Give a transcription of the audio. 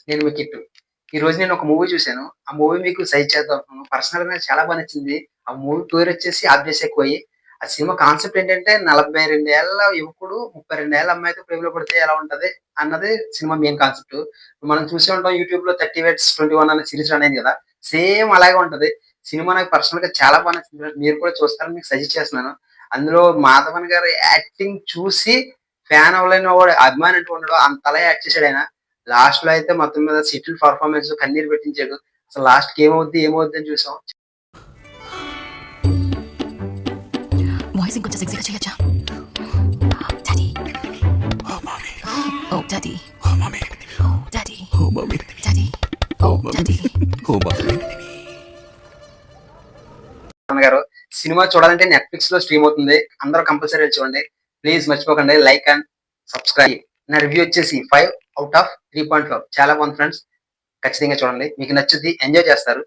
నేను మీకు కిట్టు. ఈరోజు నేను ఒక మూవీ చూసాను. ఆ మూవీ మీకు సజెస్ట్ చేద్దాం అనుకున్నాను. పర్సనల్‌గా నాకు చాలా బా నచ్చింది. ఆ మూవీ పేరొచ్చేసి 'ఆబ్‌జెస్ ఎక్కువయ్యి'. ఆ సినిమా కాన్సెప్ట్ ఏంటంటే 42 ఏళ్ల యువకుడు 32 ఏళ్ల అమ్మాయితో ప్రేమలో పడితే ఎలా ఉంటది అన్నది సినిమా మెయిన్ కాన్సెప్ట్. మనం చూసే ఉంటాం యూట్యూబ్‌లో 30 వెడ్స్ 21 అనే సీరీస్ రన్ అయింది కదా! సేమ్ అలాగే ఉంటది. సినిమా నాకు పర్సనల్‌గా చాలా బా నచ్చింది ఫ్రెండ్స్. మీరు కూడా చూస్తారని మీకు సజెస్ట్ చేస్తున్నాను. అందులో మాధవన్ గారి యాక్టింగ్ చూసి ఫ్యాన్ అవ్వలేని వాడు అభిమాని అంటూ ఉండడు. అంతలా యాక్ట్ చేసాడాయన. లాస్ట్‌లో అయితే మొత్తం మీద సెటిల్ పెర్ఫార్మన్స్ కన్నీరు పెట్టించాడు. అసలు లాస్ట్‌కి ఏమవుద్ది, ఏమవుద్ది అని చూసాం. వాయిస్ ఇంకొంచెం సెక్సీగా చేయొచ్చా? Daddy Oh, mommy. ఓ డాడీ Oh, mommy. ఓ డాడీ Oh, mommy. డాడీ ఓ Oh, mommy. Daddy Oh, mommy. గారు సినిమా చూడాలంటే నెట్‌ఫ్లిక్స్‌లో స్ట్రీమ్ అవుతుంది. అందరూ కంపల్సరీ వెళ్లి చూడండి. ప్లీజ్ మర్చిపోకండి లైక్ అండ్ సబ్స్క్రైబ్. నా రివ్యూ వచ్చేసి 5 ఔట్ ఆఫ్ 3.5 చాలా బాగుంది ఫ్రెండ్స్. ఖచ్చితంగా చూడండి. మీకు నచ్చుద్ది. ఎంజాయ్ చేస్తారు.